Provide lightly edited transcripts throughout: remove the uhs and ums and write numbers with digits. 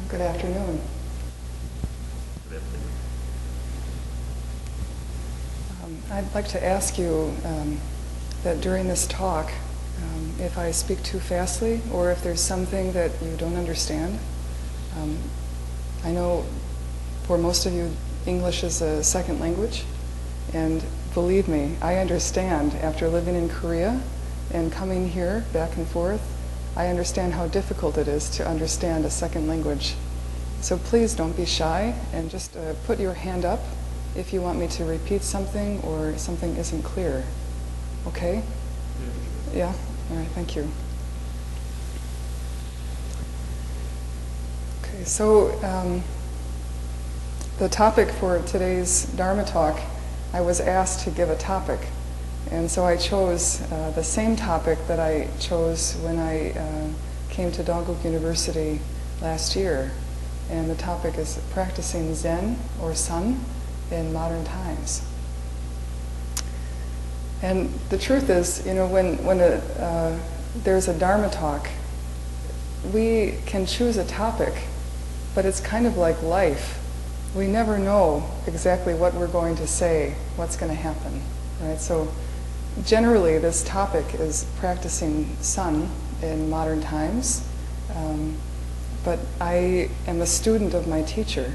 Good afternoon. I'd like to ask you that during this talk, if I speak too fastly or if there's something that you don't understand. I know for most of you English is a second language, and believe me, I understand after living in Korea and coming here back and forth, I understand how difficult it is to understand a second language. So please don't be shy and just put your hand up if you want me to repeat something or something isn't clear. Okay? Yeah? All right, thank you. Okay, so the topic for today's Dharma talk, I was asked to give a topic. And so I chose the same topic that I chose when I came to Dongguk University last year. And the topic is practicing Zen or Sun in modern times. And the truth is, you know, when there's a Dharma talk, we can choose a topic, but it's kind of like life. We never know exactly what we're going to say, what's going to happen, right? So generally, this topic is practicing Sun in modern times, but I am a student of my teacher,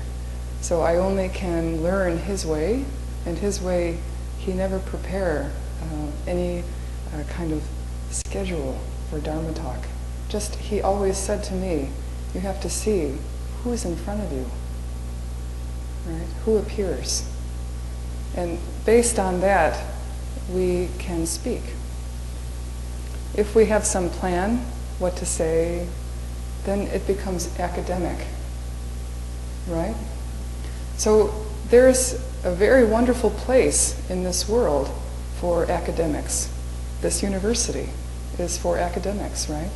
so I only can learn his way, and his way, he never prepare any kind of schedule for Dharma talk. Just, he always said to me, you have to see who's in front of you, right? Who appears. And based on that, we can speak. If we have some plan, what to say, then it becomes academic, right? So there's a very wonderful place in this world for academics. This university is for academics, right?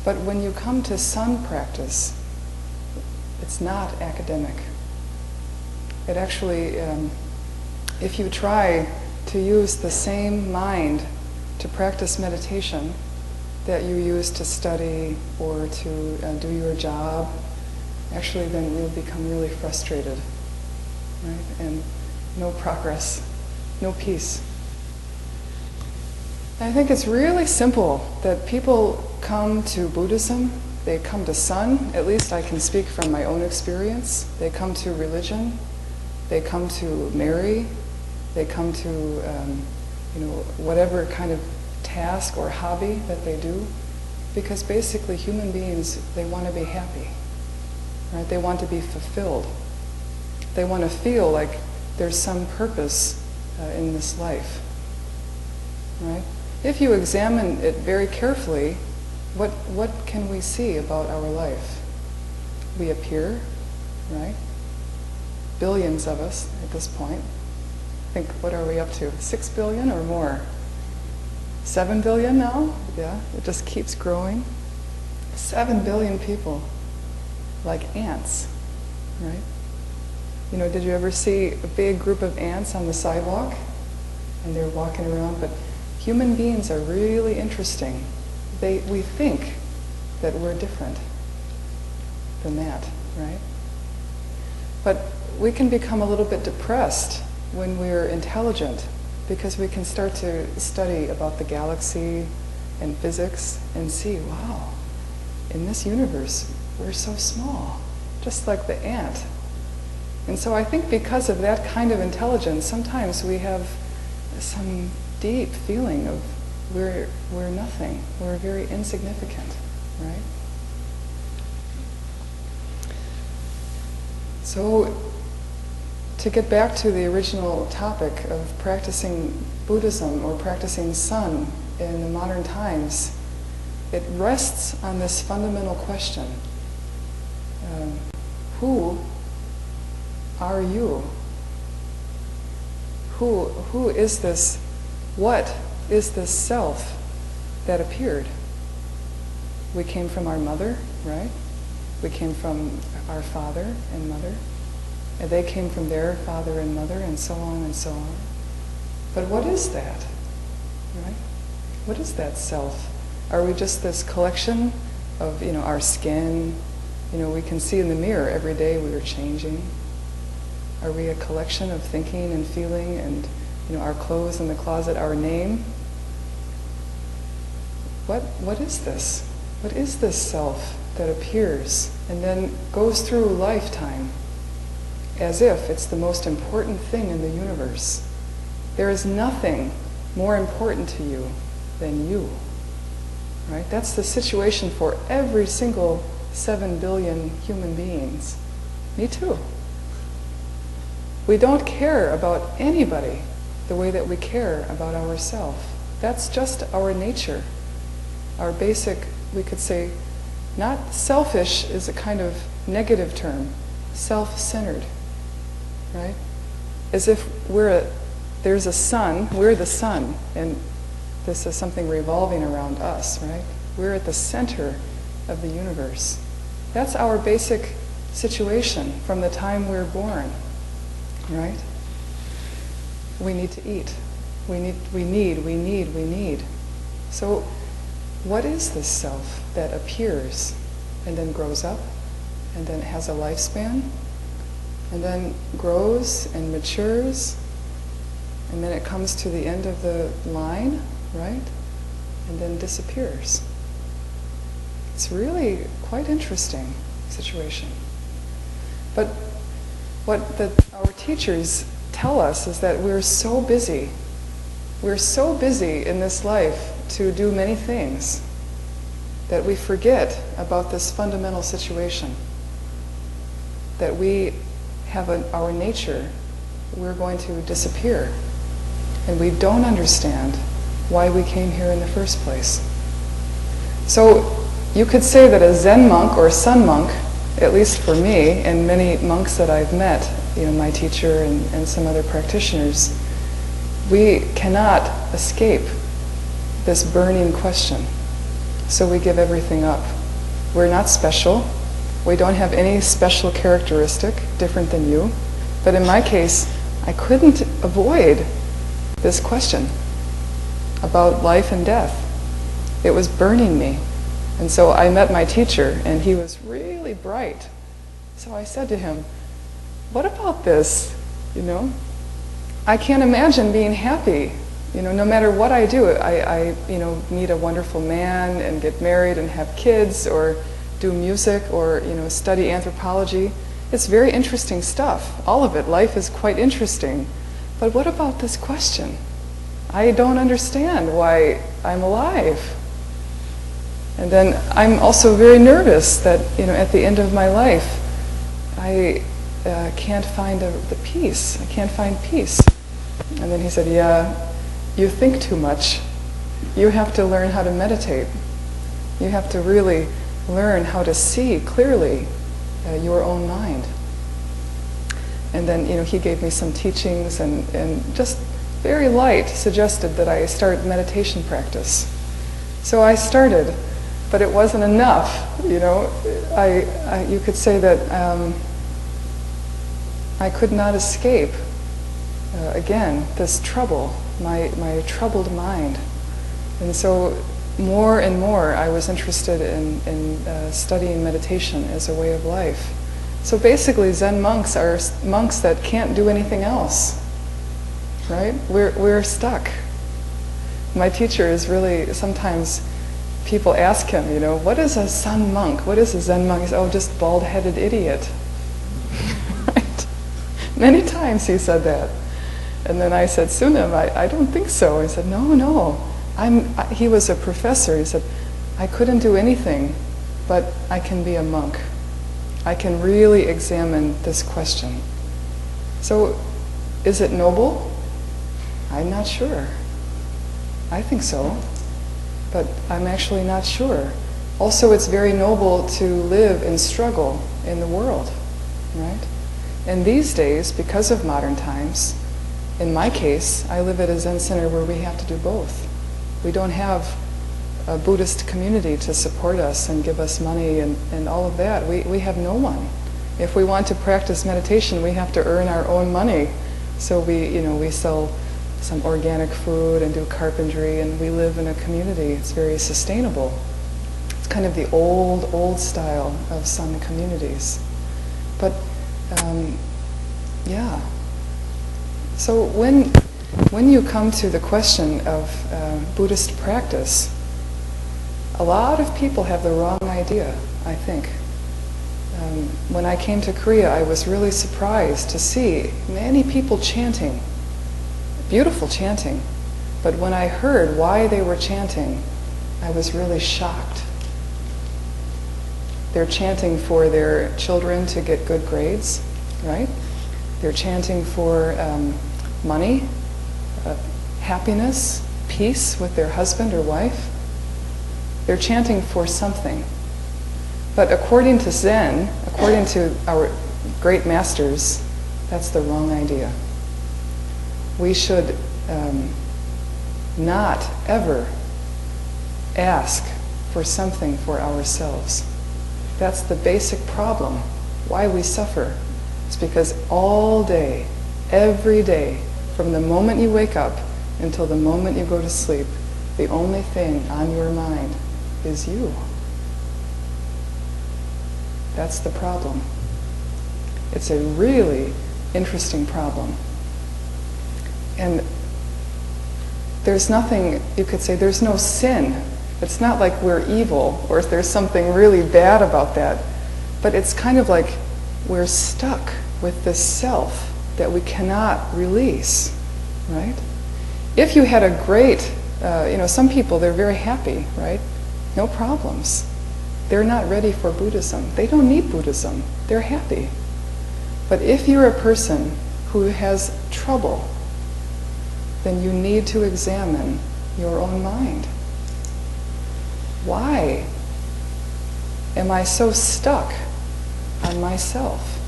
But when you come to Sun practice, it's not academic. It actually, if you try to use the same mind to practice meditation that you use to study or to do your job, actually then you'll become really frustrated, right? And no progress, no peace. I think it's really simple that people come to Buddhism, they come to Sun, at least I can speak from my own experience, they come to religion, they come to marry, they come to whatever kind of task or hobby that they do, because basically human beings, they want to be happy, right? They want to be fulfilled. They want to feel like there's some purpose in this life, right? If you examine it very carefully, what can we see about our life? We appear, right? Billions of us at this point. I think, what are we up to? 6 billion or more? 7 billion now? Yeah, it just keeps growing. 7 billion people, like ants, right? You know, did you ever see a big group of ants on the sidewalk? And they're walking around, but human beings are really interesting. We think that we're different than that, right? But we can become a little bit depressed when we're intelligent, because we can start to study about the galaxy and physics and see, wow, in this universe, we're so small, just like the ant. And so I think because of that kind of intelligence, sometimes we have some deep feeling of we're nothing, we're very insignificant, right? So, to get back to the original topic of practicing Buddhism or practicing Sun in the modern times, it rests on this fundamental question. Who are you? Who is this? What is this self that appeared? We came from our mother, right? We came from our father and mother. And they came from their father and mother, and so on and so on. But what is that, right? What is that self? Are we just this collection of, our skin, We can see in the mirror every day we are changing. Are we a collection of thinking and feeling and, our clothes in the closet, our name? What is this? What is this self that appears and then goes through lifetime as if it's the most important thing in the universe? There is nothing more important to you than you. Right? That's the situation for every single 7 billion human beings. Me too. We don't care about anybody the way that we care about ourselves. That's just our nature. Our basic, we could say, not selfish is a kind of negative term, self-centered, right? As if there's a sun, we're the sun, and this is something revolving around us, right? We're at the center of the universe. That's our basic situation from the time we're born, right? We need to eat. We need. So what is this self that appears and then grows up and then has a lifespan and then grows and matures and then it comes to the end of the line, right? And then disappears. It's really quite interesting situation. But what our teachers tell us is that we're so busy in this life to do many things that we forget about this fundamental situation, that we have our nature, we're going to disappear, and we don't understand why we came here in the first place. So you could say that a Zen monk or sun monk, at least for me and many monks that I've met, my teacher and some other practitioners, we cannot escape this burning question. So we give everything up. We're not special. We don't have any special characteristic different than you. But in my case, I couldn't avoid this question about life and death. It was burning me. And so I met my teacher, and he was really bright. So I said to him, what about this? I can't imagine being happy. No matter what I do, I meet a wonderful man and get married and have kids or do music or, study anthropology. It's very interesting stuff. All of it. Life is quite interesting. But what about this question? I don't understand why I'm alive. And then I'm also very nervous that, at the end of my life, I can't find the peace. I can't find peace. And then he said, yeah, you think too much. You have to learn how to meditate. You have to really learn how to see clearly your own mind. And then, he gave me some teachings and just very light suggested that I start meditation practice. So I started, but it wasn't enough. You could say that I could not escape, again, this trouble, my troubled mind. And so more and more I was interested in studying meditation as a way of life. So basically Zen monks are monks that can't do anything else, right? We're stuck. My teacher is really, sometimes people ask him, what is a sun monk? What is a Zen monk? He says, oh, just bald-headed idiot. Right? Many times he said that. And then I said, sunim, I don't think so. He said, no. He was a professor. He said, I couldn't do anything, but I can be a monk. I can really examine this question. So, is it noble? I'm not sure. I think so, but I'm actually not sure. Also, it's very noble to live and struggle in the world, right? And these days, because of modern times, in my case, I live at a Zen center where we have to do both. We don't have a Buddhist community to support us and give us money and all of that. We have no one. If we want to practice meditation, we have to earn our own money. So we sell some organic food and do carpentry, and we live in a community. It's very sustainable. It's kind of the old style of some communities. But yeah. So when you come to the question of Buddhist practice, a lot of people have the wrong idea, I think. When I came to Korea, I was really surprised to see many people chanting, beautiful chanting. But when I heard why they were chanting, I was really shocked. They're chanting for their children to get good grades, right? They're chanting for money, happiness, peace with their husband or wife. They're chanting for something. But according to Zen, according to our great masters, that's the wrong idea. We should not ever ask for something for ourselves. That's the basic problem. Why we suffer. It's because all day, every day, from the moment you wake up until the moment you go to sleep, the only thing on your mind is you. That's the problem. It's a really interesting problem. And there's nothing, you could say, there's no sin. It's not like we're evil or there's something really bad about that. But it's kind of like we're stuck with this self that we cannot release, right? If you had a great, some people, they're very happy, right? No problems. They're not ready for Buddhism. They don't need Buddhism. They're happy. But if you're a person who has trouble, then you need to examine your own mind. Why am I so stuck on myself?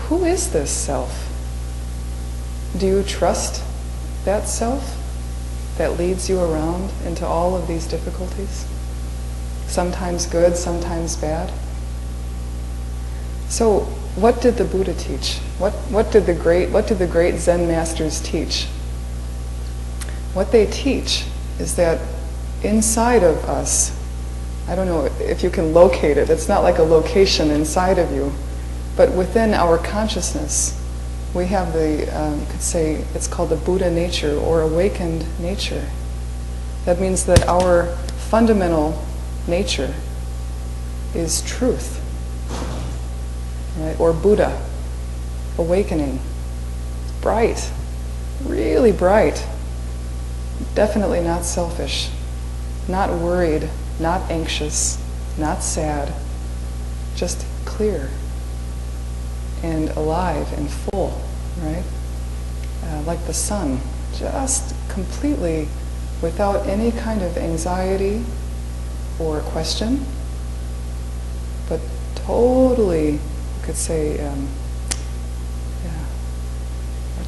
Who is this self? Do you trust that self that leads you around into all of these difficulties? Sometimes good, sometimes bad. So, what did the Buddha teach? What did the great Zen masters teach? What they teach is that inside of us, I don't know if you can locate it, it's not like a location inside of you, but within our consciousness, we have the, you could say, it's called the Buddha nature or awakened nature. That means that our fundamental nature is truth, right? Or Buddha, awakening, bright, really bright, definitely not selfish, not worried, not anxious, not sad, just clear and alive and full, right? Like the sun, just completely without any kind of anxiety or question, but totally, you could say, or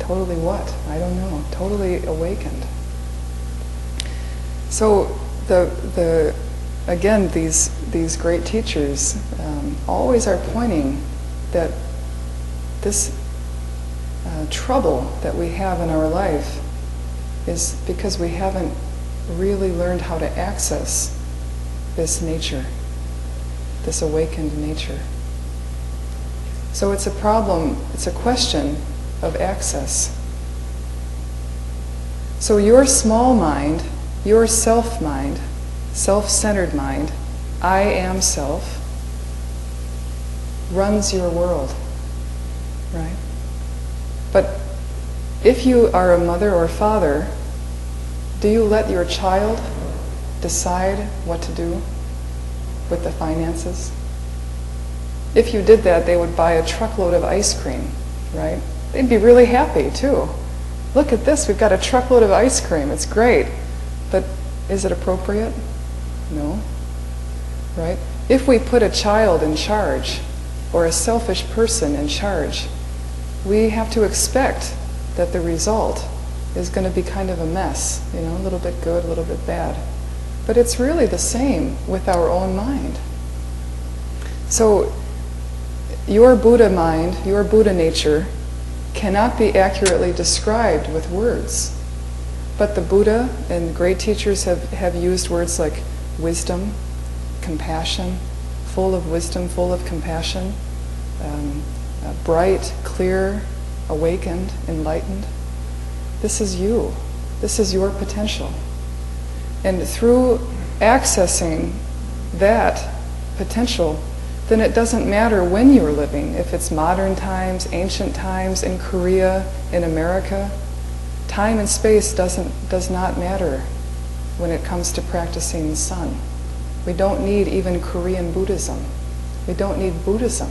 totally what? I don't know. Totally awakened. So again, these great teachers always are pointing that this trouble that we have in our life is because we haven't really learned how to access this nature, this awakened nature. So it's a problem, it's a question of access. So your small mind, your self-mind, self-centered mind, I am self, runs your world, right? But if you are a mother or father, do you let your child decide what to do with the finances? If you did that, they would buy a truckload of ice cream, right? They'd be really happy too. Look at this, we've got a truckload of ice cream, it's great. But is it appropriate? No, right? If we put a child in charge or a selfish person in charge, we have to expect that the result is going to be kind of a mess, a little bit good, a little bit bad. But it's really the same with our own mind. So your Buddha mind, your Buddha nature, cannot be accurately described with words. But the Buddha and great teachers have used words like wisdom, compassion, full of wisdom, full of compassion, bright, clear, awakened, enlightened. This is you. This is your potential. And through accessing that potential, then it doesn't matter when you're living, if it's modern times, ancient times, in Korea, in America. Time and space does not matter when it comes to practicing sun. We don't need even Korean Buddhism. We don't need Buddhism.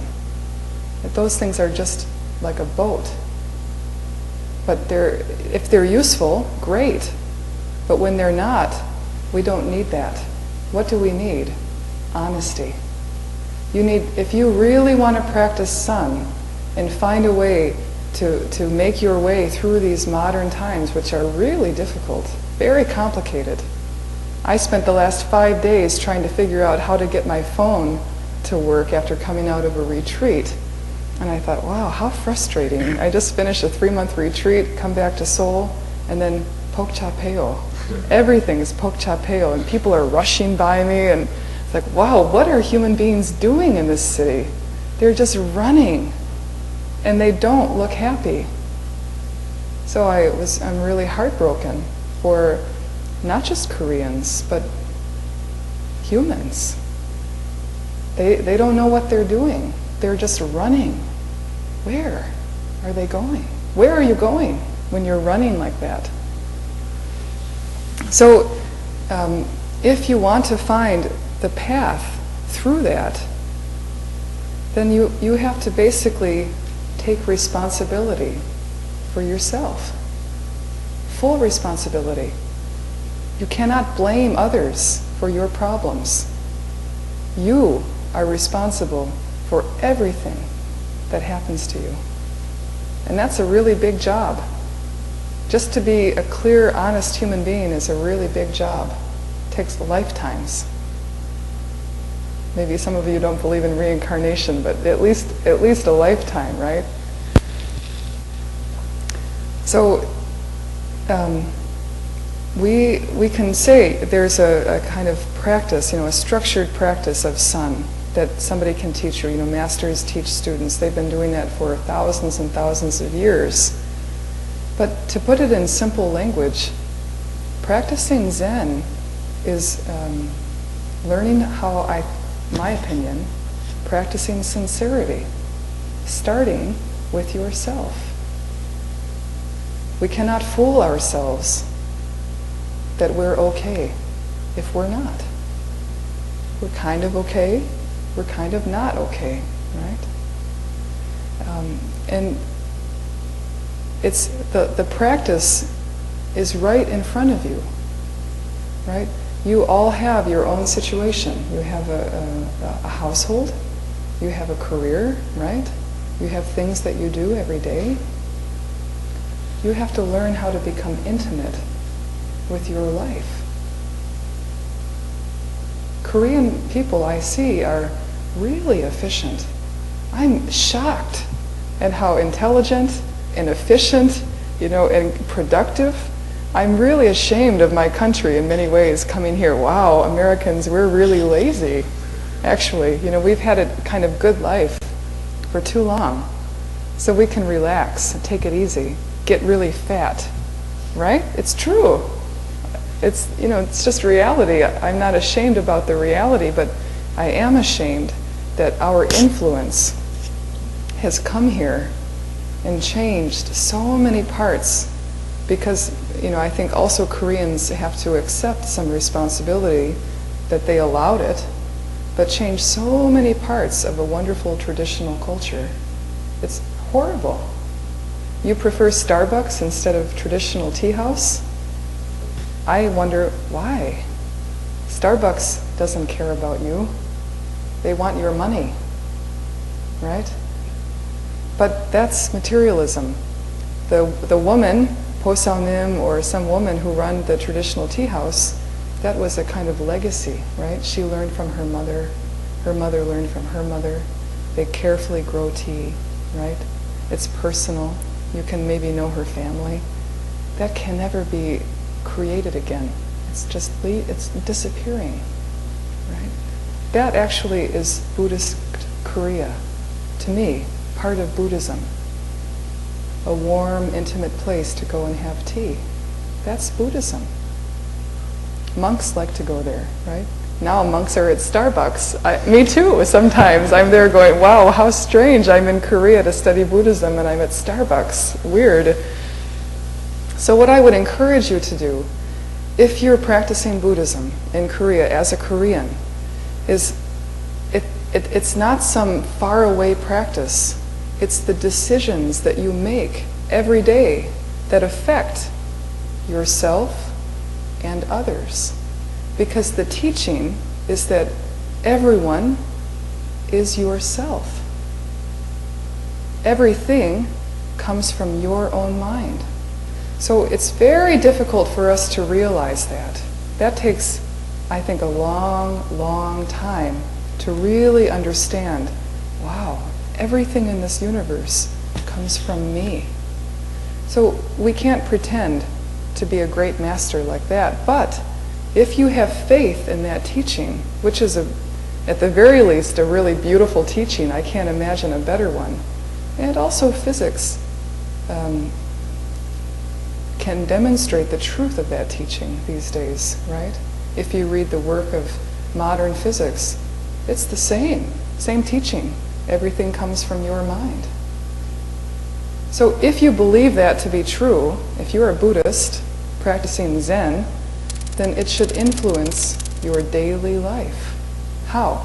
Those things are just like a boat. But if they're useful, great. But when they're not, we don't need that. What do we need? Honesty. If you really want to practice sun and find a way to make your way through these modern times, which are really difficult, very complicated. I spent the last 5 days trying to figure out how to get my phone to work after coming out of a retreat. And I thought, wow, how frustrating. I just finished a 3-month retreat, come back to Seoul, and then pokchapeo. Everything is pokchapeo, and people are rushing by me, and it's like, wow, what are human beings doing in this city? They're just running, and they don't look happy. So I'm really heartbroken for not just Koreans, but humans. They don't know what they're doing. They're just running. Where are they going? Where are you going when you're running like that? So if you want to find the path through that, then you have to basically take responsibility for yourself. Full responsibility. You cannot blame others for your problems. You are responsible for everything that happens to you. And that's a really big job. Just to be a clear, honest human being is a really big job. It takes lifetimes. Maybe some of you don't believe in reincarnation, but at least a lifetime, right? So we can say there's a kind of practice, a structured practice of sun that somebody can teach you. Masters teach students. They've been doing that for thousands and thousands of years. But to put it in simple language, practicing Zen is learning my opinion, practicing sincerity, starting with yourself. We cannot fool ourselves that we're okay if we're not. We're kind of okay, we're kind of not okay, right? And it's the practice is right in front of you, right? You all have your own situation. You have a household, you have a career, right? You have things that you do every day. You have to learn how to become intimate with your life. Korean people I see are really efficient. I'm shocked at how intelligent and efficient, and productive. I'm really ashamed of my country in many ways coming here. Wow, Americans, we're really lazy. Actually, we've had a kind of good life for too long. So we can relax and take it easy, get really fat, right? It's true. It's just reality. I'm not ashamed about the reality, but I am ashamed that our influence has come here and changed so many parts, because I think also Koreans have to accept some responsibility that they allowed it, but changed so many parts of a wonderful traditional culture. It's horrible. You prefer Starbucks instead of traditional tea house? I wonder why. Starbucks doesn't care about you. They want your money, right? But that's materialism. The woman, sunim, or some woman who run the traditional tea house, that was a kind of legacy, right? She learned from her mother learned from her mother. They carefully grow tea, right? It's personal. You can maybe know her family. That can never be created again. It's disappearing, right? that actually is Buddhist Korea, to me, part of Buddhism. A warm, intimate place to go and have tea. That's Buddhism. Monks like to go there, right? Now monks are at Starbucks. Me too, sometimes. I'm there going, wow, how strange. I'm in Korea to study Buddhism and I'm at Starbucks. Weird. So what I would encourage you to do, if you're practicing Buddhism in Korea as a Korean, is it's not some faraway practice. It's the decisions that you make every day that affect yourself and others. Because the teaching is that everyone is yourself. Everything comes from your own mind. So it's very difficult for us to realize that. That takes, I think, a long, long time to really understand, wow, everything in this universe comes from me. So we can't pretend to be a great master like that, but if you have faith in that teaching, which is at the very least a really beautiful teaching, I can't imagine a better one, and also physics can demonstrate the truth of that teaching these days, right? If you read the work of modern physics, it's the same teaching. Everything comes from your mind. So if you believe that to be true, if you're a Buddhist practicing Zen, then it should influence your daily life. How?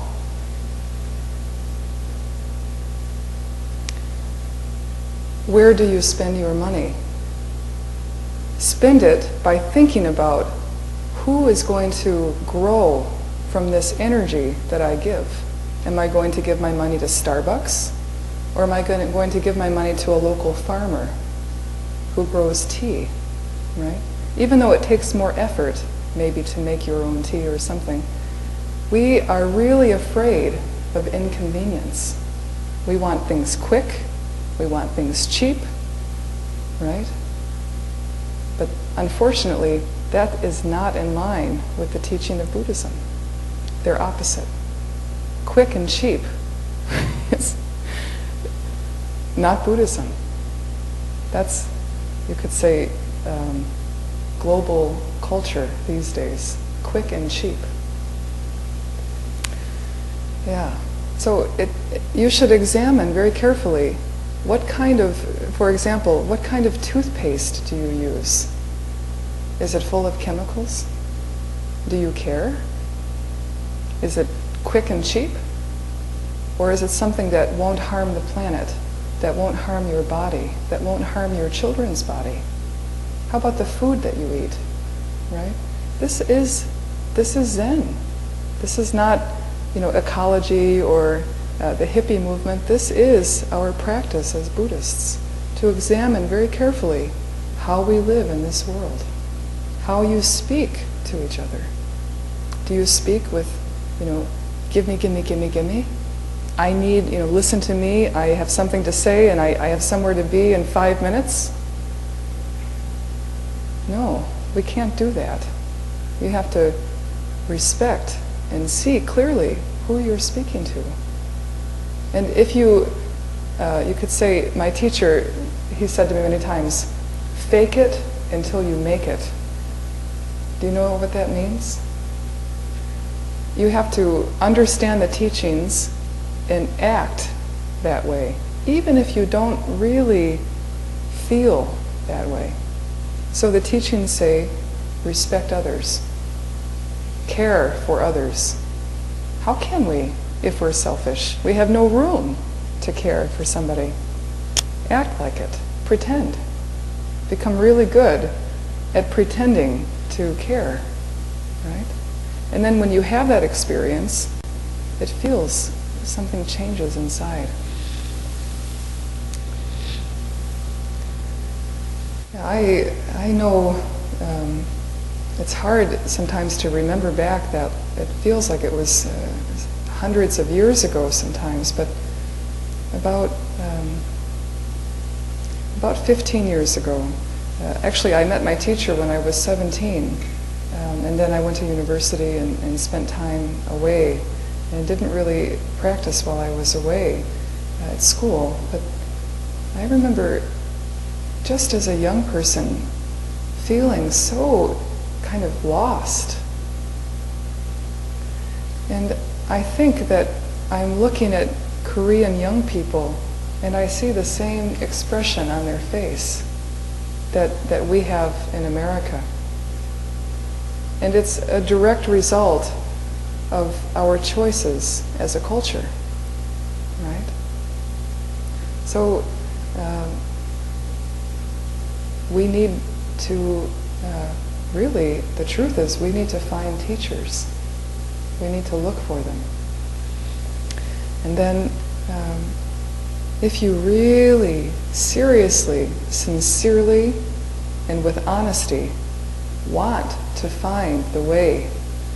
Where do you spend your money? Spend it by thinking about who is going to grow from this energy that I give. Am I going to give my money to Starbucks? Or am I going to give my money to a local farmer who grows tea, right? Even though it takes more effort, maybe to make your own tea or something, we are really afraid of inconvenience. We want things quick, we want things cheap, right? But unfortunately, that is not in line with the teaching of Buddhism. They're opposite. Quick and cheap is not Buddhism. That's, you could say, global culture these days. Quick and cheap. Yeah. So you should examine very carefully what kind of, for example, what kind of toothpaste do you use? Is it full of chemicals? Do you care? Is it quick and cheap? Or is it something that won't harm the planet, that won't harm your body, that won't harm your children's body? How about the food that you eat, right? This is Zen. This is not, ecology or the hippie movement. This is our practice as Buddhists, to examine very carefully how we live in this world, how you speak to each other. Do you speak with, give me, give me, give me, give me? I need, listen to me, I have something to say and I have somewhere to be in 5 minutes? No, we can't do that. You have to respect and see clearly who you're speaking to. And if you could say, my teacher, he said to me many times, fake it until you make it. Do you know what that means? You have to understand the teachings and act that way, even if you don't really feel that way. So the teachings say, respect others, care for others. How can we if we're selfish? We have no room to care for somebody. Act like it. Pretend. Become really good at pretending to care, right? And then when you have that experience, it feels something changes inside. I know it's hard sometimes to remember back that it feels like it was hundreds of years ago sometimes, but about 15 years ago. Actually, I met my teacher when I was 17, and then I went to university and spent time away. and didn't really practice while I was away at school. But I remember just as a young person feeling so kind of lost. And I think that I'm looking at Korean young people and I see the same expression on their face that we have in America. And it's a direct result of our choices as a culture, right? So we need to, really, the truth is we need to find teachers. We need to look for them. And then if you really, seriously, sincerely, and with honesty want to find the way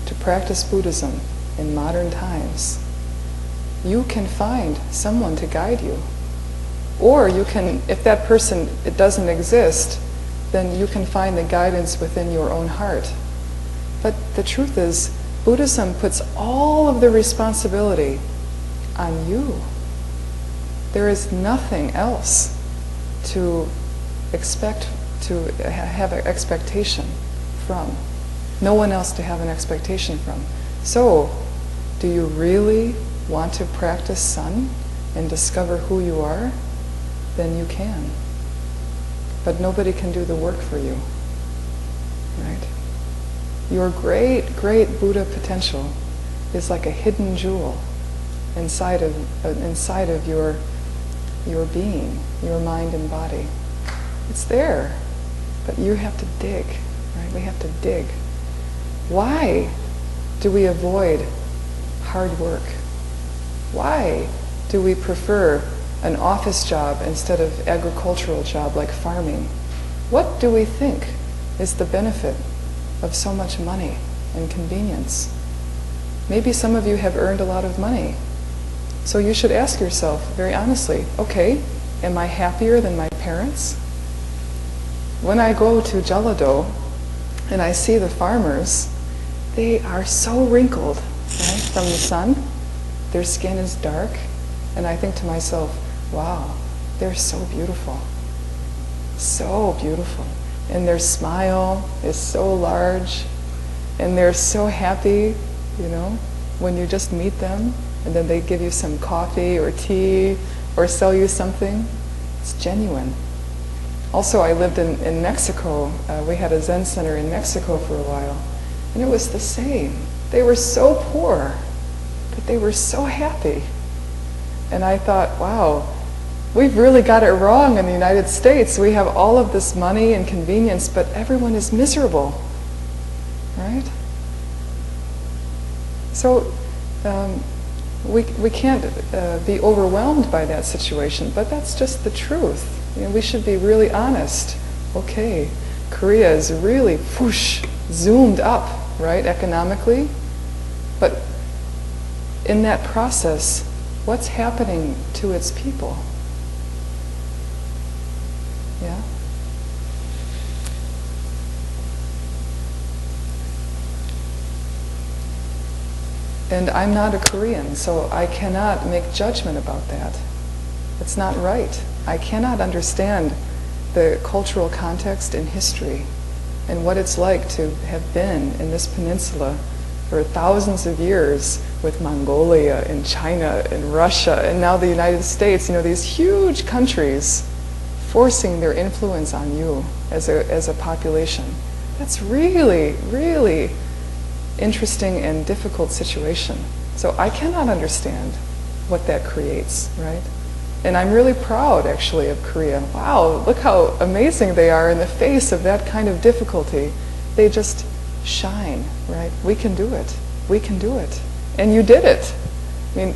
to practice Buddhism in modern times, you can find someone to guide you. Or you can, if that person it doesn't exist, then you can find the guidance within your own heart. But the truth is, Buddhism puts all of the responsibility on you. There is nothing else to expect, to have an expectation from. No one else to have an expectation from. So, do you really want to practice sun and discover who you are? Then you can. But nobody can do the work for you, right? Your great, great Buddha potential is like a hidden jewel inside of your being, your mind and body. It's there, but you have to dig, right? We have to dig. Why do we avoid hard work? Why do we prefer an office job instead of agricultural job like farming? What do we think is the benefit of so much money and convenience? Maybe some of you have earned a lot of money. So you should ask yourself very honestly, okay, am I happier than my parents? When I go to Jeollado and I see the farmers, they are so wrinkled, right, from the sun. Their skin is dark. And I think to myself, wow, they're so beautiful. So beautiful. And their smile is so large. And they're so happy, you know, when you just meet them. And then they give you some coffee or tea or sell you something. It's genuine. Also, I lived in Mexico. We had a Zen center in Mexico for a while. And it was the same. They were so poor, but they were so happy. And I thought, wow, we've really got it wrong in the United States. We have all of this money and convenience, but everyone is miserable, right? So we can't be overwhelmed by that situation, but that's just the truth. You know, we should be really honest. Okay, Korea is really whoosh, zoomed up, right, economically, but in that process, what's happening to its people? Yeah? And I'm not a Korean, so I cannot make judgment about that. It's not right. I cannot understand the cultural context and history and what it's like to have been in this peninsula for thousands of years with Mongolia and China and Russia and now the United States, you know, these huge countries forcing their influence on you as a population. That's really, really interesting and difficult situation. So I cannot understand what that creates, right? And I'm really proud, actually, of Korea. Wow, look how amazing they are in the face of that kind of difficulty. They just shine, right? We can do it. We can do it. And you did it. I mean,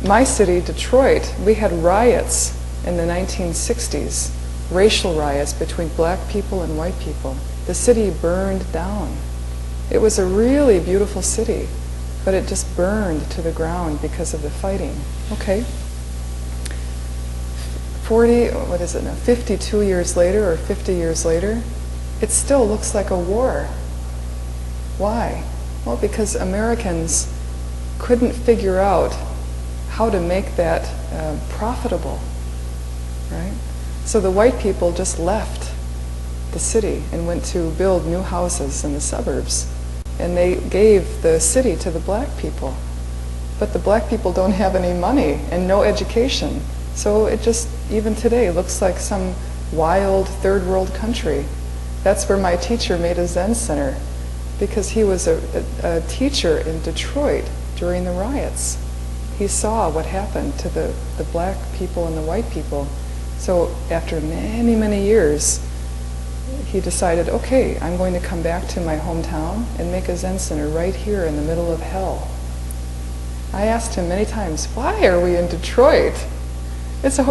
my city, Detroit, we had riots in the 1960s, racial riots between black people and white people. The city burned down. It was a really beautiful city, but it just burned to the ground because of the fighting. Okay. 52 years later or 50 years later, it still looks like a war. Why? Well, because Americans couldn't figure out how to make that profitable, right? So the white people just left the city and went to build new houses in the suburbs. And they gave the city to the black people. But the black people don't have any money and no education. So it just, even today, looks like some wild third world country. That's where my teacher made a Zen center, because he was a teacher in Detroit during the riots. He saw what happened to the black people and the white people. So after many, many years, he decided, okay, I'm going to come back to my hometown and make a Zen center right here in the middle of hell. I asked him many times, why are we in Detroit? It's a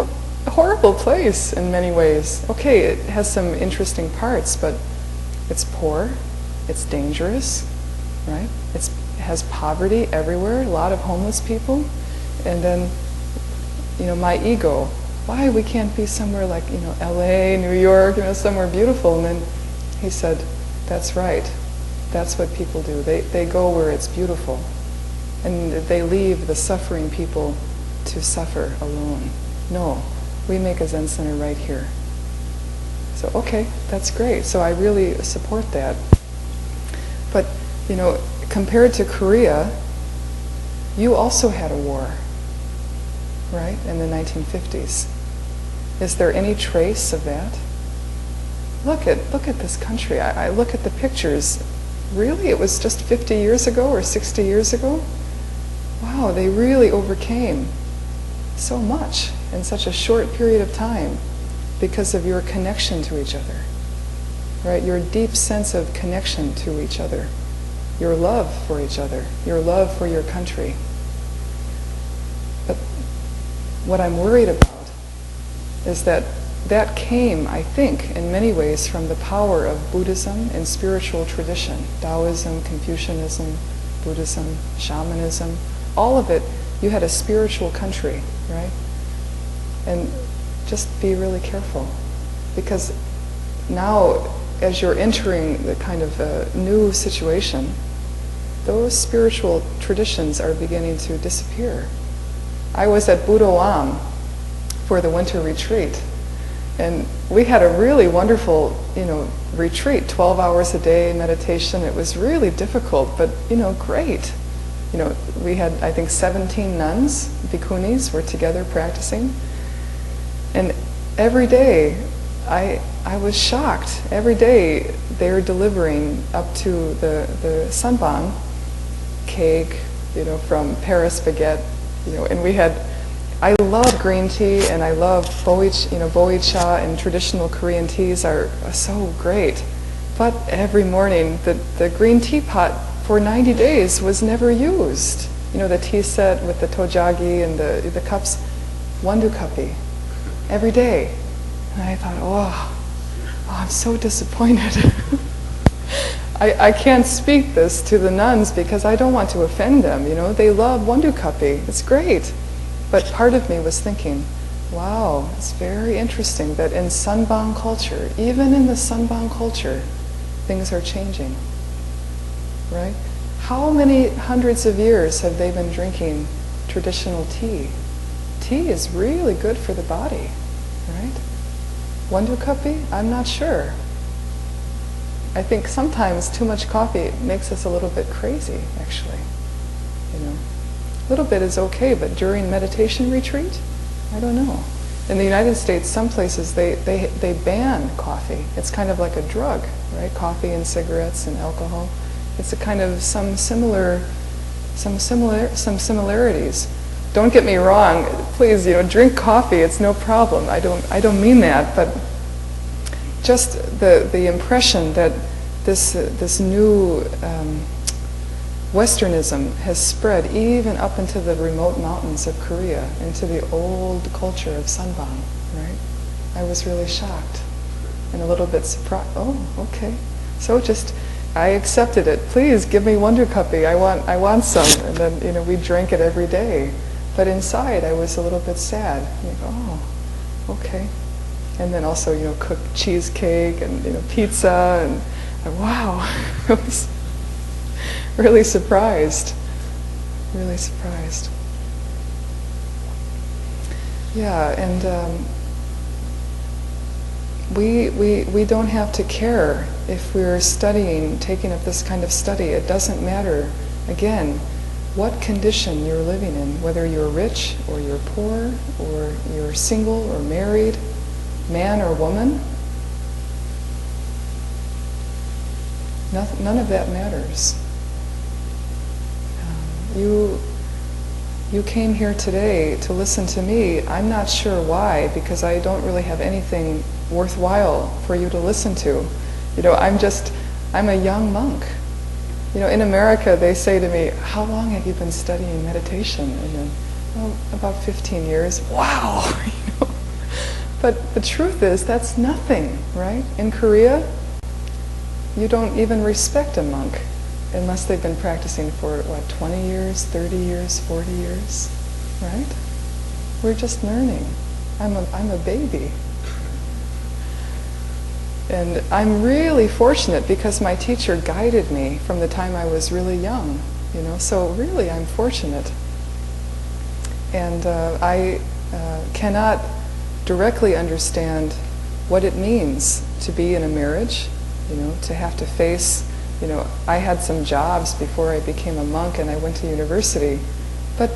horrible place in many ways. Okay, it has some interesting parts, but it's poor, it's dangerous, right? It has poverty everywhere, a lot of homeless people. And then, my ego, why we can't be somewhere like, LA, New York, somewhere beautiful. And then he said, that's right. That's what people do. They go where it's beautiful. And they leave the suffering people to suffer alone. No, we make a Zen center right here. So, okay, that's great. So I really support that. But, compared to Korea, you also had a war, right, in the 1950s. Is there any trace of that? Look at this country. I look at the pictures. Really, it was just 50 years ago or 60 years ago? Wow, they really overcame so much in such a short period of time because of your connection to each other, right? Your deep sense of connection to each other, your love for each other, your love for your country. But what I'm worried about is that came, I think, in many ways from the power of Buddhism and spiritual tradition. Taoism, Confucianism, Buddhism, shamanism, all of it, you had a spiritual country, right? And just be really careful, because now, as you're entering the kind of new situation, those spiritual traditions are beginning to disappear. I was at Budoam for the winter retreat, and we had a really wonderful, retreat, 12 hours a day, meditation. It was really difficult, but, great. We had, I think, 17 nuns, bhikkhunis, were together practicing. And every day, I was shocked. Every day, they were delivering up to the sanbang cake, from Paris baguette, and we had, I love green tea, and I love boicha, and traditional Korean teas are so great. But every morning, the green tea pot for 90 days was never used. The tea set with the tojagi and the cups, wandukapi, every day. And I thought, oh I'm so disappointed. I can't speak this to the nuns because I don't want to offend them. They love wandukapi. It's great. But part of me was thinking, wow, it's very interesting that in sanbang culture, even in the sanbang culture, things are changing. Right? How many hundreds of years have they been drinking traditional tea? Tea is really good for the body, right? Wandukapi? I'm not sure. I think sometimes too much coffee makes us a little bit crazy, actually. A little bit is okay, but during meditation retreat, I don't know. In the United States, some places they ban coffee. It's kind of like a drug, right? Coffee and cigarettes and alcohol. It's a kind of some similarities. Don't get me wrong. Please, drink coffee. It's no problem. I don't mean that, but just the impression that this new Westernism has spread even up into the remote mountains of Korea, into the old culture of sanbang, right? I was really shocked and a little bit surprised. Oh, okay. So I accepted it. Please give me wandukapi. I want some. And then we drank it every day. But inside I was a little bit sad. And oh, okay. And then also cooked cheesecake and pizza, and wow, I was really surprised. really surprised. Yeah, and we don't have to care if we're studying, taking up this kind of study. It doesn't matter, again, what condition you're living in, whether you're rich or you're poor or you're single or married, man or woman. None of that matters. You came here today to listen to me. I'm not sure why, because I don't really have anything worthwhile for you to listen to. You know, I'm a young monk. You know, in America they say to me, how long have you been studying meditation? And then, well, about 15 years. Wow! You know? But the truth is, that's nothing, right? In Korea, you don't even respect a monk unless they've been practicing for, 20 years, 30 years, 40 years, right? We're just learning. I'm a baby. And I'm really fortunate because my teacher guided me from the time I was really young, you know, so really I'm fortunate. And I cannot directly understand what it means to be in a marriage, you know, to have to face, you know, I had some jobs before I became a monk and I went to university, but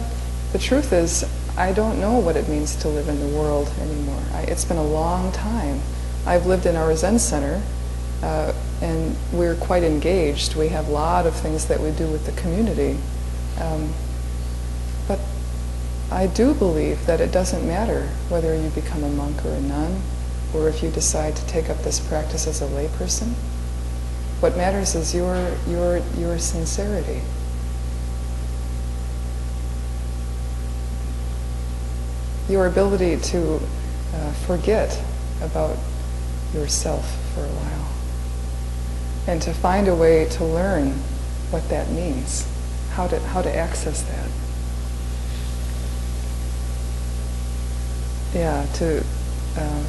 the truth is I don't know what it means to live in the world anymore. It's been a long time. I've lived in our Zen center, and we're quite engaged. We have a lot of things that we do with the community. But I do believe that it doesn't matter whether you become a monk or a nun, or if you decide to take up this practice as a layperson. What matters is your sincerity. Your ability to forget about yourself for a while, and to find a way to learn what that means, how to access that. Yeah, to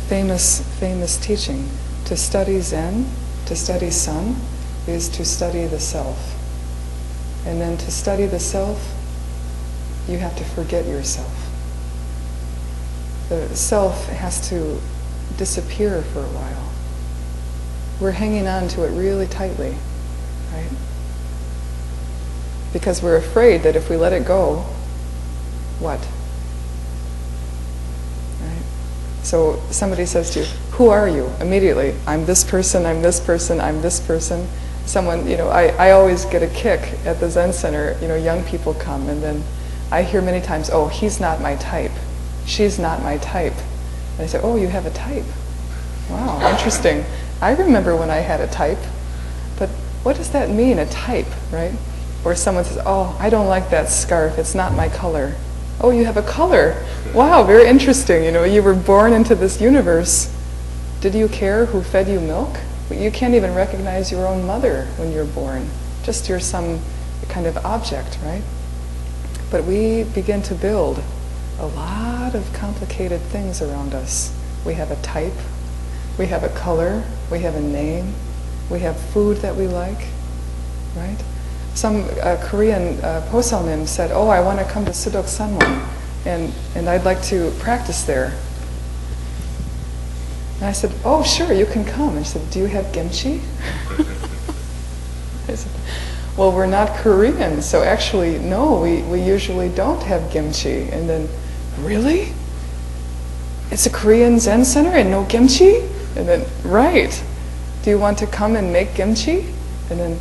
famous teaching. To study Zen, to study Sun, is to study the self. And then to study the self, you have to forget yourself. The self has to disappear for a while. We're hanging on to it really tightly, right? Because we're afraid that if we let it go, what? Right? So somebody says to you, who are you? Immediately, I'm this person, I'm this person, I'm this person. Someone, you know, I always get a kick at the Zen Center, you know, young people come and then I hear many times, oh, he's not my type, she's not my type. And I say, oh, you have a type. Wow, interesting. I remember when I had a type, but what does that mean, a type, right? Or someone says, oh, I don't like that scarf, it's not my color. Oh, you have a color. Wow, very interesting. You know, you were born into this universe. Did you care who fed you milk? You can't even recognize your own mother when you're born. Just you're some kind of object, right? But we begin to build a lot of complicated things around us. We have a type, we have a color, we have a name, we have food that we like, right? Some Korean sunim said, oh, I want to come to Sudok Sanwon, and I'd like to practice there. And I said, oh, sure, you can come. And she said, do you have kimchi? I said, well, we're not Korean, so actually, no, we usually don't have kimchi. And then, really? It's a Korean Zen center and no kimchi? And then, right. Do you want to come and make kimchi? And then,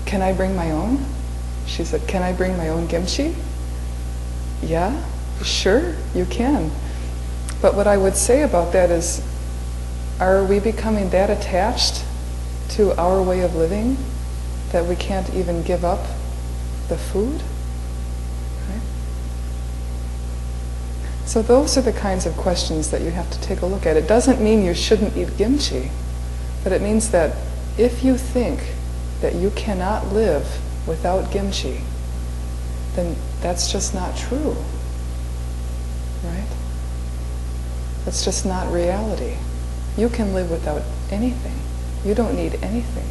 can I bring my own? She said, can I bring my own kimchi? Yeah, sure, you can. But what I would say about that is, are we becoming that attached to our way of living that we can't even give up the food? Right? So those are the kinds of questions that you have to take a look at. It doesn't mean you shouldn't eat kimchi, but it means that if you think that you cannot live without kimchi, then that's just not true, right? That's just not reality. You can live without anything. You don't need anything.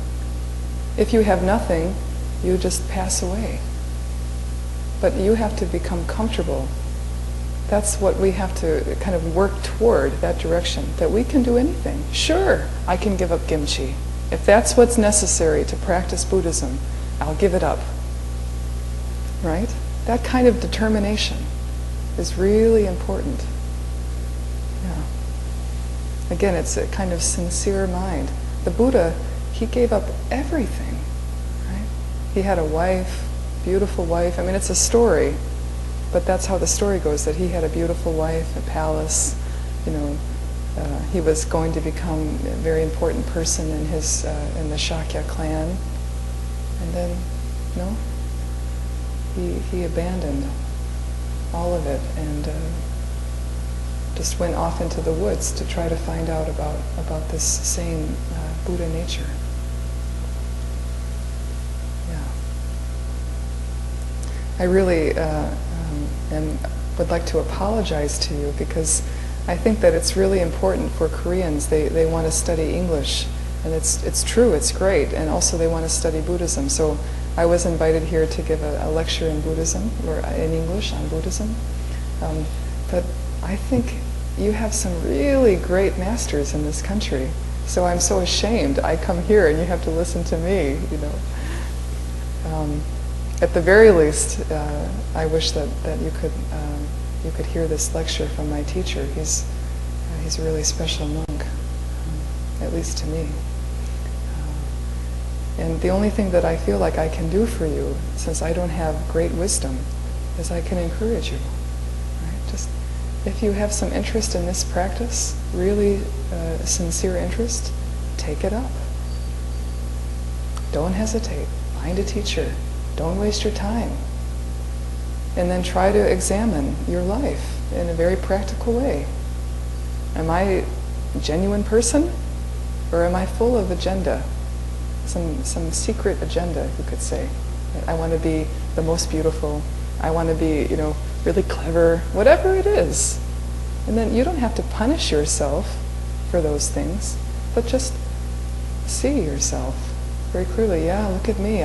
If you have nothing, you just pass away. but you have to become comfortable. That's what we have to kind of work toward, that direction, that we can do anything. Sure, I can give up kimchi. If that's what's necessary to practice Buddhism, I'll give it up. Right? That kind of determination is really important. Yeah. Again, it's a kind of sincere mind. The Buddha, he gave up everything. Right? He had a wife, beautiful wife. I mean, it's a story, but that's how the story goes, that he had a beautiful wife, a palace, he was going to become a very important person in the Shakya clan. And then, no, he abandoned all of it and just went off into the woods to try to find out about this same Buddha nature. Yeah. I really would like to apologize to you because I think that it's really important for Koreans. They want to study English, and it's true, it's great, and also they want to study Buddhism. So I was invited here to give a lecture in Buddhism, or in English on Buddhism. But I think you have some really great masters in this country. So I'm so ashamed. I come here and you have to listen to me, At the very least, I wish that you could hear this lecture from my teacher. He's a really special monk, at least to me. And the only thing that I feel like I can do for you, since I don't have great wisdom, is I can encourage you. Right? Just if you have some interest in this practice, really sincere interest, take it up. Don't hesitate. Find a teacher. Don't waste your time. And then try to examine your life in a very practical way. Am I a genuine person? Or am I full of agenda? Some secret agenda, you could say. I want to be the most beautiful. I want to be, really clever. Whatever it is. And then you don't have to punish yourself for those things, but just see yourself very clearly. Yeah, look at me.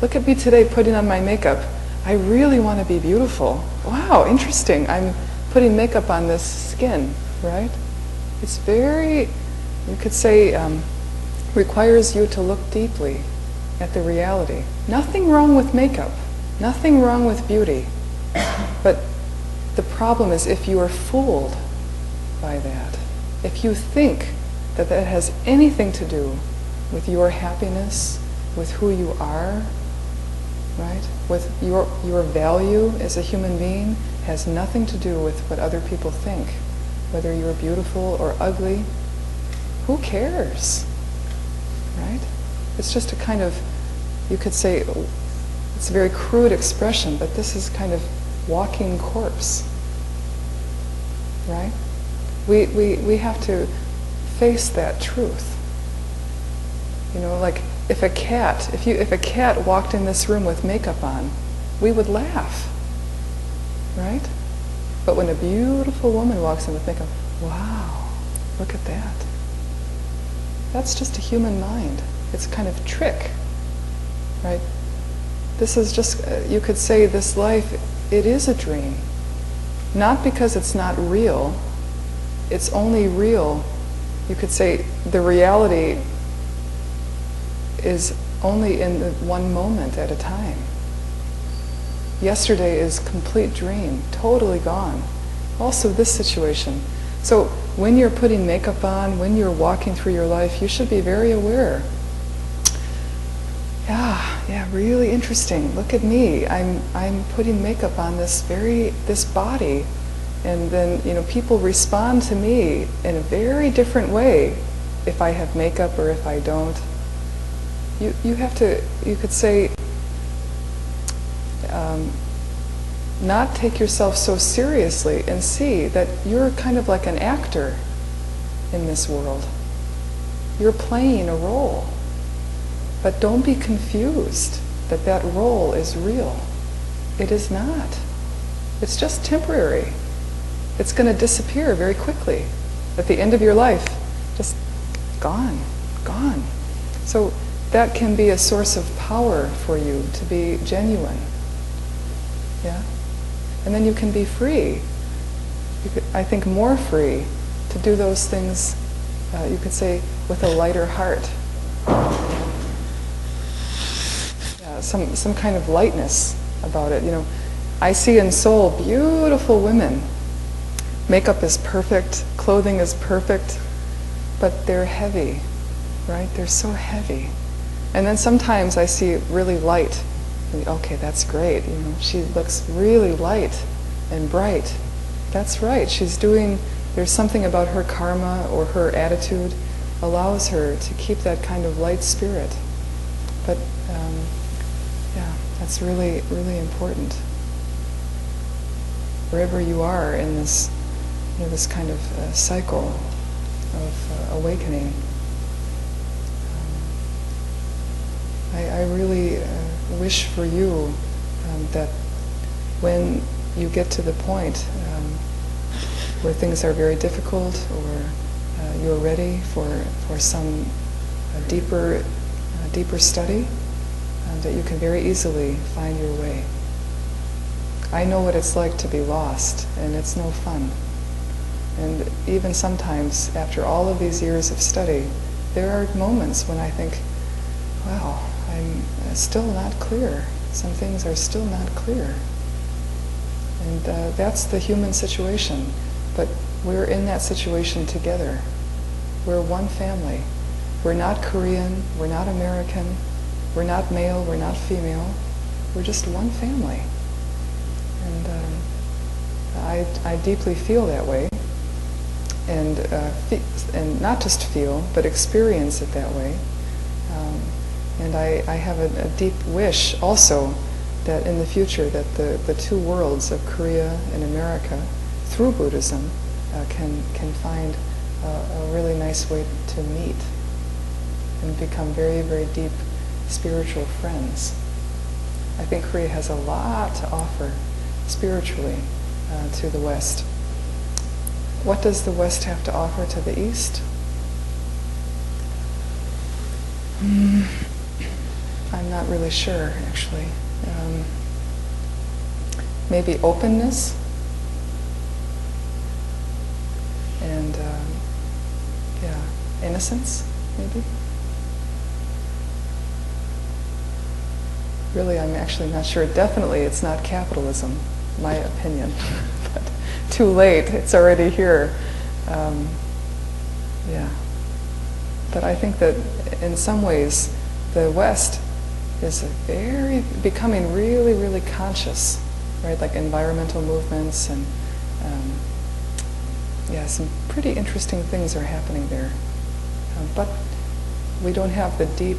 Look at me today putting on my makeup. I really want to be beautiful. Wow, interesting. I'm putting makeup on this skin, right? It's very, you could say, requires you to look deeply at the reality. Nothing wrong with makeup. Nothing wrong with beauty. But the problem is if you are fooled by that, if you think that that has anything to do with your happiness, with who you are, right? With your value as a human being, has nothing to do with what other people think. Whether you're beautiful or ugly, who cares? Right? It's just a kind of, you could say, it's a very crude expression, but this is kind of walking corpse. Right? We have to face that truth. Like if a cat walked in this room with makeup on, we would laugh. Right? But when a beautiful woman walks in with makeup, wow, look at that. That's just a human mind. It's a kind of trick. Right? This is just, you could say this life, it is a dream. Not because it's not real. It's only real, you could say, the reality is only in the one moment at a time. Yesterday is complete dream, totally gone. Also this situation. So when you're putting makeup on, when you're walking through your life, you should be very aware. Yeah, really interesting. Look at me. I'm putting makeup on this body. And then, people respond to me in a very different way if I have makeup or if I don't. You have to, you could say, not take yourself so seriously and see that you're kind of like an actor in this world. You're playing a role. But don't be confused that that role is real. It is not. It's just temporary. It's going to disappear very quickly. At the end of your life, just gone. So that can be a source of power for you to be genuine. Yeah? And then you can be free. I think more free to do those things, you could say, with a lighter heart. Yeah, some kind of lightness about it. I see in Seoul beautiful women. Makeup is perfect, clothing is perfect, but they're heavy, right? They're so heavy. And then sometimes I see really light. Okay, that's great. She looks really light and bright. That's right. There's something about her karma or her attitude allows her to keep that kind of light spirit. But yeah, that's really, really important. Wherever you are in this, this kind of cycle of awakening, I really wish for you that when you get to the point where things are very difficult, or you're ready for some deeper study, that you can very easily find your way. I know what it's like to be lost, and it's no fun. And even sometimes, after all of these years of study, there are moments when I think, wow, I'm still not clear. Some things are still not clear. And that's the human situation. But we're in that situation together. We're one family. We're not Korean, we're not American, we're not male, we're not female. We're just one family. And I deeply feel that way. And not just feel, but experience it that way. And I have a deep wish also that in the future that the two worlds of Korea and America, through Buddhism, can find a really nice way to meet and become very, very deep spiritual friends. I think Korea has a lot to offer spiritually to the West. What does the West have to offer to the East? I'm not really sure, actually. Maybe openness and yeah, innocence, maybe. Really, I'm actually not sure. Definitely, it's not capitalism, my opinion. But too late, it's already here. Yeah. But I think that in some ways, the West is becoming really, really conscious, right? Like environmental movements and yeah, some pretty interesting things are happening there. But we don't have the deep,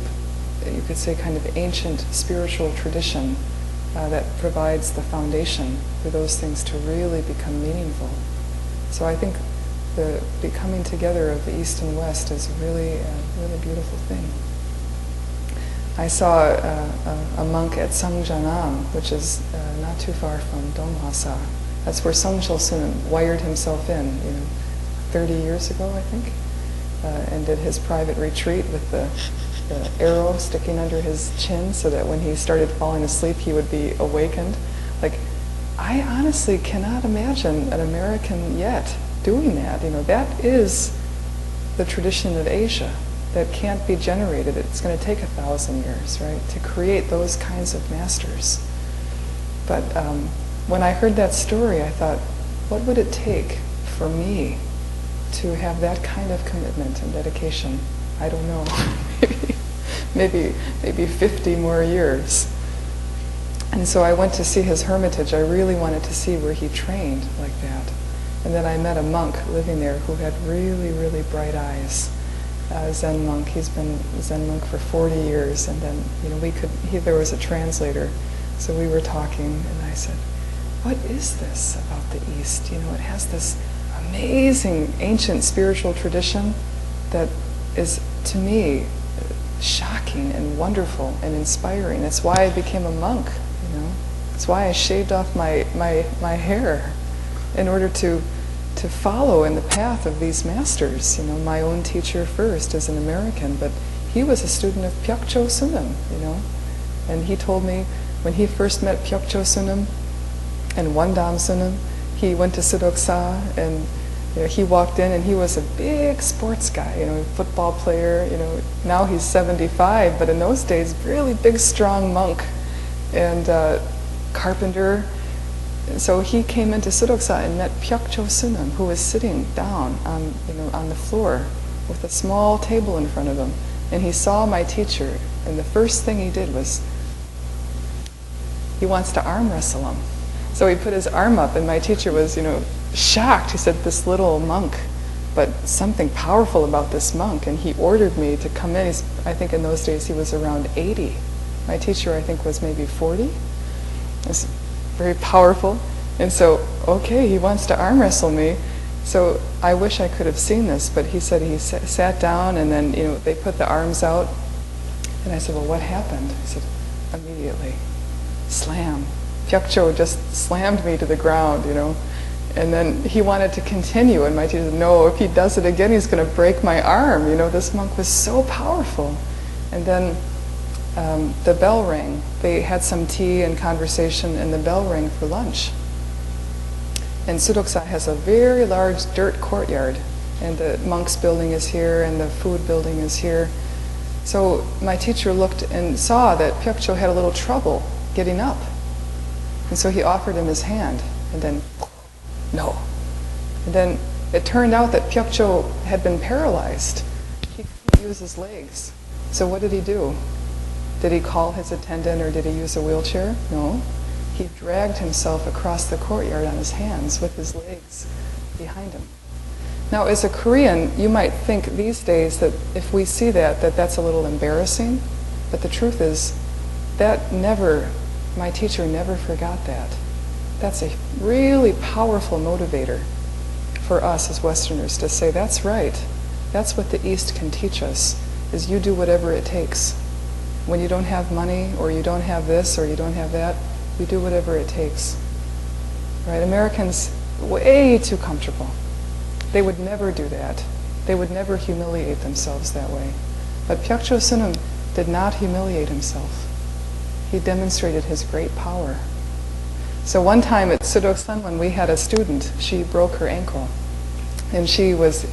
you could say, kind of ancient spiritual tradition that provides the foundation for those things to really become meaningful. So I think the becoming together of the East and West is really a really beautiful thing. I saw a monk at Sangjanam, which is not too far from Donghwasa. That's where sunim wired himself in, 30 years ago, I think, and did his private retreat with the arrow sticking under his chin so that when he started falling asleep, he would be awakened. Like, I honestly cannot imagine an American yet doing that. That is the tradition of Asia that can't be generated. It's going to take 1,000 years, right, to create those kinds of masters. But when I heard that story, I thought, what would it take for me to have that kind of commitment and dedication? I don't know. maybe 50 more years. And so I went to see his hermitage. I really wanted to see where he trained like that. And then I met a monk living there who had really, really bright eyes. A Zen monk. He's been a Zen monk for 40 years. And then, there was a translator. So we were talking, and I said, what is this about the East? It has this amazing ancient spiritual tradition that is, to me, shocking and wonderful and inspiring. That's why I became a monk, That's why I shaved off my hair in order to follow in the path of these masters. My own teacher first as an American, but he was a student of Pyokcho Sunim, And he told me when he first met Pyokcho Sunim, And one Dam sunim, he went to Sudoksa, and he walked in, and he was a big sports guy, football player. Now he's 75, but in those days, really big, strong monk, and carpenter. So he came into Sudoksa and met Pyokcho Sunim, who was sitting down on the floor with a small table in front of him. And he saw my teacher, and the first thing he did was, he wants to arm wrestle him. So he put his arm up, and my teacher was, shocked. He said, this little monk, but something powerful about this monk. And he ordered me to come in. I think in those days he was around 80. My teacher, I think, was maybe 40. It's very powerful. And so, okay, he wants to arm wrestle me. So I wish I could have seen this, but he said he sat down, and then, they put the arms out. And I said, well, what happened? He said, immediately, slam. Pyokcho just slammed me to the ground, And then he wanted to continue, and my teacher said, no, if he does it again, he's going to break my arm. This monk was so powerful. And then the bell rang. They had some tea and conversation, and the bell rang for lunch. And Sudoksa has a very large dirt courtyard, and the monks' building is here, and the food building is here. So my teacher looked and saw that Pyokcho had a little trouble getting up. And so he offered him his hand, and then, no. And then it turned out that Pyokcho had been paralyzed. He couldn't use his legs. So what did he do? Did he call his attendant, or did he use a wheelchair? No. He dragged himself across the courtyard on his hands with his legs behind him. Now, as a Korean, you might think these days that if we see that that's a little embarrassing, but the truth is that my teacher never forgot that. That's a really powerful motivator for us as Westerners to say, that's right. That's what the East can teach us, is you do whatever it takes. When you don't have money, or you don't have this, or you don't have that, you do whatever it takes. Right? Americans, way too comfortable. They would never do that. They would never humiliate themselves that way. But Pyokcho Sunim did not humiliate himself. He demonstrated his great power. So one time at Sudoksan, when we had a student, she broke her ankle. And she was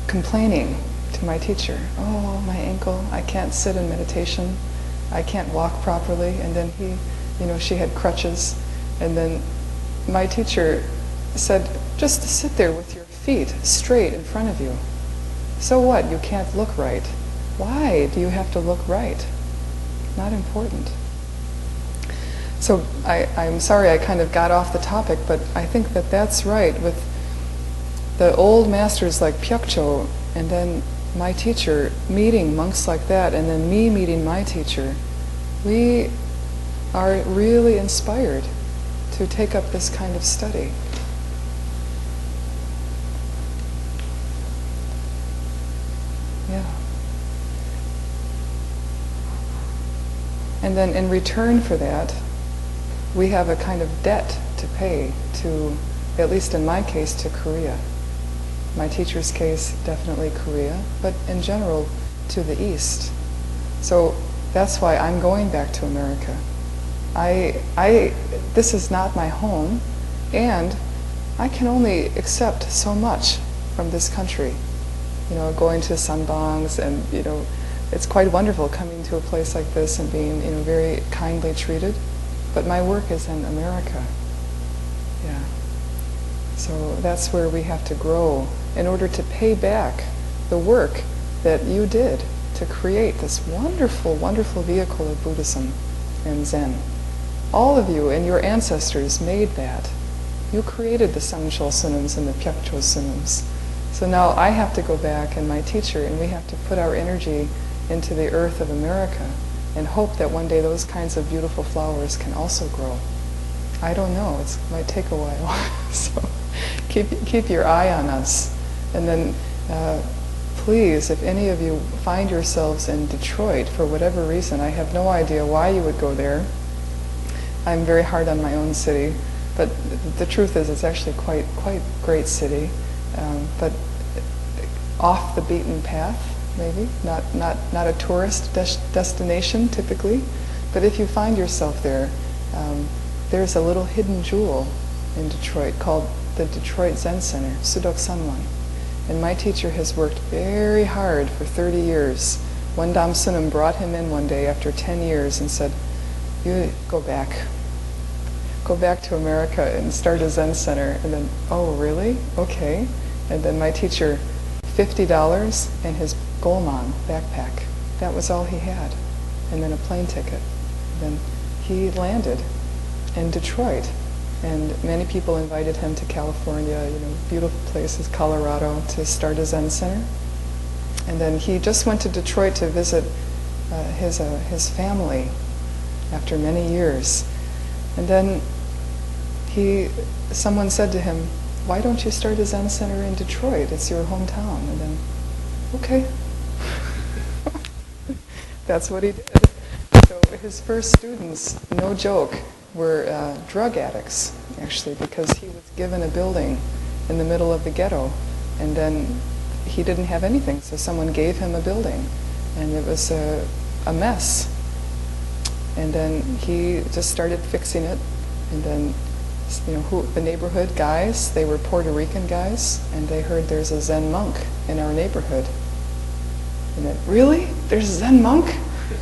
complaining to my teacher, oh, my ankle, I can't sit in meditation, I can't walk properly. And then she had crutches. And then my teacher said, just sit there with your feet straight in front of you. So what? You can't look right. Why do you have to look right? Not important. So I'm sorry I kind of got off the topic, but I think that that's right. With the old masters like Pyokcho, and then my teacher meeting monks like that, and then me meeting my teacher, we are really inspired to take up this kind of study. Yeah. And then in return for that, we have a kind of debt to pay to, at least in my case, to Korea. My teacher's case, definitely Korea, but in general, to the East. So that's why I'm going back to America. This is not my home, and I can only accept so much from this country. Going to sanbangs, and it's quite wonderful coming to a place like this and being very kindly treated. But my work is in America. Yeah. So that's where we have to grow in order to pay back the work that you did to create this wonderful, wonderful vehicle of Buddhism and Zen. All of you and your ancestors made that. You created the Samchol Sunims and the Pyokcho Sunims. So now I have to go back, and my teacher, and we have to put our energy into the earth of America and hope that one day those kinds of beautiful flowers can also grow. I don't know, it might take a while. So keep your eye on us. And then please, if any of you find yourselves in Detroit for whatever reason, I have no idea why you would go there. I'm very hard on my own city, but the truth is it's actually quite great city, but off the beaten path, maybe, not a tourist destination typically. But if you find yourself there, there's a little hidden jewel in Detroit called the Detroit Zen Center, Sudok Sanwan. And my teacher has worked very hard for 30 years. One Dam Sunim brought him in one day after 10 years and said, "You go back. Go back to America and start a Zen center." And then, "Oh, really? Okay." And then my teacher, $50 and his Golman backpack. That was all he had. And then a plane ticket. Then he landed in Detroit. And many people invited him to California, beautiful places, Colorado, to start a Zen center. And then he just went to Detroit to visit his family after many years. And then someone said to him, "Why don't you start a Zen center in Detroit? It's your hometown." And then, okay. That's what he did. So his first students, no joke, were drug addicts, actually, because he was given a building in the middle of the ghetto, and then he didn't have anything, so someone gave him a building, and it was a mess. And then he just started fixing it, and then the neighborhood guys, they were Puerto Rican guys, and they heard there's a Zen monk in our neighborhood. And then, "Really? There's a Zen monk?"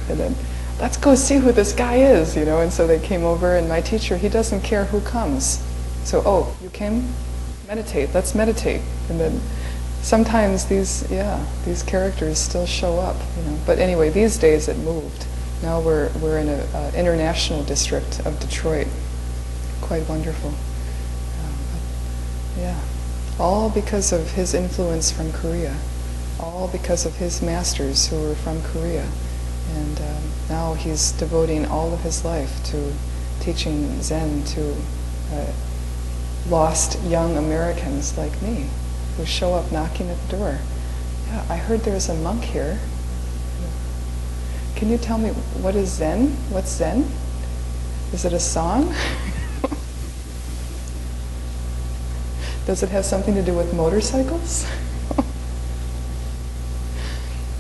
And then, "Let's go see who this guy is," and so they came over, and my teacher, he doesn't care who comes. So, "Oh, you came? Meditate, let's meditate." And then sometimes these characters still show up, But anyway, these days it moved. Now we're in an international district of Detroit. Quite wonderful. All because of his influence from Korea. All because of his masters who were from Korea. And now he's devoting all of his life to teaching Zen to lost young Americans like me, who show up knocking at the door. "Yeah, I heard there's a monk here. Can you tell me what is Zen? What's Zen? Is it a song? Does it have something to do with motorcycles?"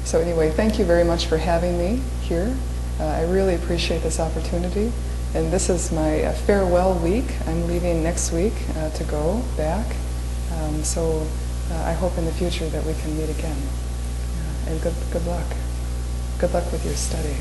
So anyway, thank you very much for having me here. I really appreciate this opportunity. And this is my farewell week. I'm leaving next week to go back. So I hope in the future that we can meet again. And good luck. Good luck with your study.